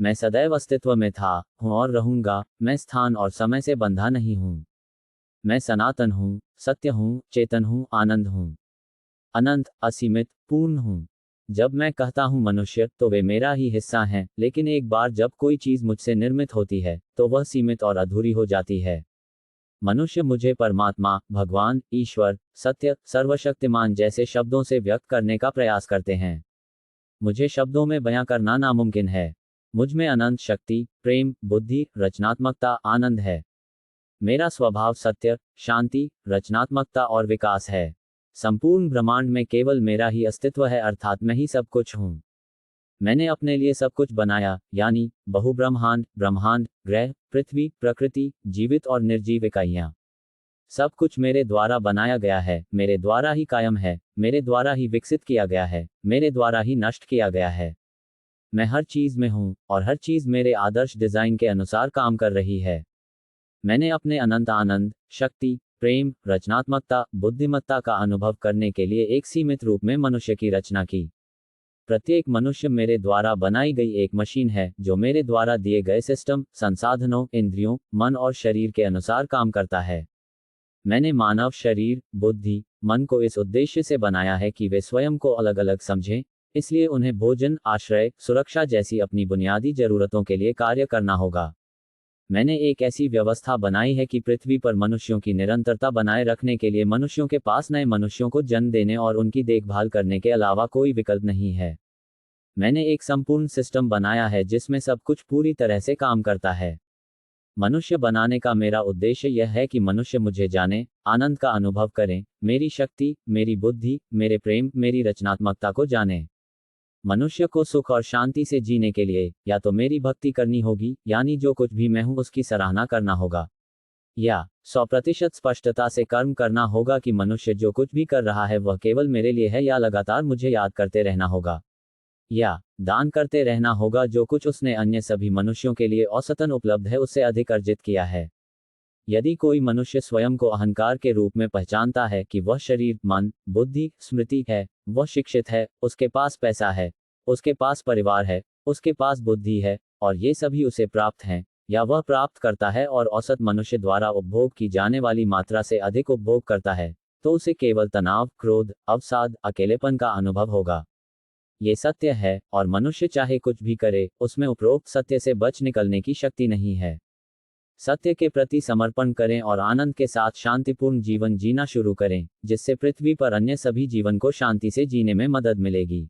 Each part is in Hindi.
मैं सदैव अस्तित्व में था, हूँ और रहूंगा, मैं स्थान और समय से बंधा नहीं हूँ। मैं सनातन हूँ, सत्य हूँ, चेतन हूँ, आनंद हूँ। अनंत, असीमित, पूर्ण हूँ। जब मैं कहता हूँ मनुष्य, तो वे मेरा ही हिस्सा हैं, लेकिन एक बार जब कोई चीज मुझसे निर्मित होती है, तो वह सीमित और अधूरी हो जाती है। मनुष्य मुझे परमात्मा, भगवान, ईश्वर, सत्य, सर्वशक्तिमान जैसे शब्दों से व्यक्त करने का प्रयास करते हैं। मुझे शब्दों में बयां करना नामुमकिन है। मुझ में अनंत शक्ति, प्रेम, बुद्धि, रचनात्मकता, आनंद है। मेरा स्वभाव सत्य, शांति, रचनात्मकता और विकास है। संपूर्ण ब्रह्मांड में केवल मेरा ही अस्तित्व है, अर्थात मैं ही सब कुछ हूँ। मैंने अपने लिए सब कुछ बनाया, यानी बहुब्रह्मांड, ब्रह्मांड, ग्रह, पृथ्वी, प्रकृति, जीवित और निर्जीव इकाइयां। सब कुछ मेरे द्वारा बनाया गया है, मेरे द्वारा ही कायम है, मेरे द्वारा ही विकसित किया गया है, मेरे द्वारा ही नष्ट किया गया है। मैं हर चीज में हूँ, और हर चीज मेरे आदर्श डिजाइन के अनुसार काम कर रही है। मैंने अपने अनंत आनंद, शक्ति, प्रेम, रचनात्मकता, बुद्धिमत्ता का अनुभव करने के लिए एक सीमित रूप में मनुष्य की रचना की। प्रत्येक मनुष्य मेरे द्वारा बनाई गई एक मशीन है, जो मेरे द्वारा दिए गए सिस्टम, संसाधनों, इंद्रियों, मन और शरीर के अनुसार काम करता है। मैंने मानव शरीर, बुद्धि, मन को इस उद्देश्य से बनाया है कि वे स्वयं को अलग अलग समझें, इसलिए उन्हें भोजन, आश्रय, सुरक्षा जैसी अपनी बुनियादी जरूरतों के लिए कार्य करना होगा। मैंने एक ऐसी व्यवस्था बनाई है कि पृथ्वी पर मनुष्यों की निरंतरता बनाए रखने के लिए मनुष्यों के पास नए मनुष्यों को जन्म देने और उनकी देखभाल करने के अलावा कोई विकल्प नहीं है। मैंने एक संपूर्ण सिस्टम बनाया है जिसमें सब कुछ पूरी तरह से काम करता है। मनुष्य बनाने का मेरा उद्देश्य यह है कि मनुष्य मुझे जाने, आनंद का अनुभव करें, मेरी शक्ति, मेरी बुद्धि, मेरे प्रेम, मेरी रचनात्मकता को जाने। मनुष्य को सुख और शांति से जीने के लिए या तो मेरी भक्ति करनी होगी, यानी जो कुछ भी मैं हूं उसकी सराहना करना होगा, या 100% स्पष्टता से कर्म करना होगा कि मनुष्य जो कुछ भी कर रहा है वह केवल मेरे लिए है, या लगातार मुझे याद करते रहना होगा, या दान करते रहना होगा जो कुछ उसने अन्य सभी मनुष्यों के लिए औसतन उपलब्ध है उससे अधिक अर्जित किया है। यदि कोई मनुष्य स्वयं को अहंकार के रूप में पहचानता है कि वह शरीर, मन, बुद्धि, स्मृति है, वह शिक्षित है, उसके पास पैसा है, उसके पास परिवार है, उसके पास बुद्धि है, और ये सभी उसे प्राप्त हैं, या वह प्राप्त करता है और औसत मनुष्य द्वारा उपभोग की जाने वाली मात्रा से अधिक उपभोग करता है, तो उसे केवल तनाव, क्रोध, अवसाद, अकेलेपन का अनुभव होगा। ये सत्य है, और मनुष्य चाहे कुछ भी करे, उसमें उपरोक्त सत्य से बच निकलने की शक्ति नहीं है। सत्य के प्रति समर्पण करें और आनंद के साथ शांतिपूर्ण जीवन जीना शुरू करें, जिससे पृथ्वी पर अन्य सभी जीवन को शांति से जीने में मदद मिलेगी।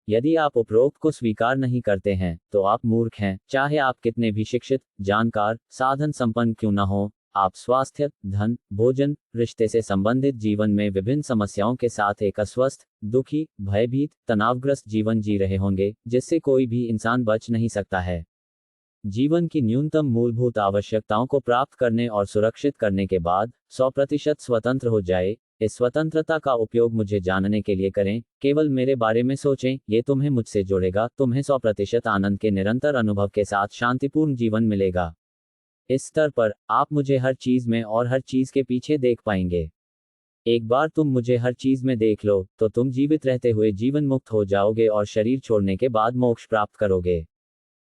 यदि आप उपरोक्त को स्वीकार नहीं करते हैं, तो आप मूर्ख हैं, चाहे आप कितने भी शिक्षित, जानकार, साधन संपन्न क्यों न हो। आप स्वास्थ्य, धन, भोजन, रिश्ते से संबंधित जीवन में विभिन्न समस्याओं के साथ एक अस्वस्थ, दुखी, भयभीत, तनावग्रस्त जीवन जी रहे होंगे, जिससे कोई भी इंसान बच नहीं सकता है। जीवन की न्यूनतम मूलभूत आवश्यकताओं को प्राप्त करने और सुरक्षित करने के बाद 100% स्वतंत्र हो जाए। इस स्वतंत्रता का उपयोग मुझे जानने के लिए करें, केवल मेरे बारे में सोचें, ये तुम्हें मुझसे जोड़ेगा, तुम्हें 100% आनंद के निरंतर अनुभव के साथ शांतिपूर्ण जीवन मिलेगा। इस स्तर पर, आप मुझे हर चीज में और हर चीज के पीछे देख पाएंगे। एक बार तुम मुझे हर चीज में देख लो, तो तुम जीवित रहते हुए जीवन मुक्त हो जाओगे और शरीर छोड़ने के बाद मोक्ष प्राप्त करोगे।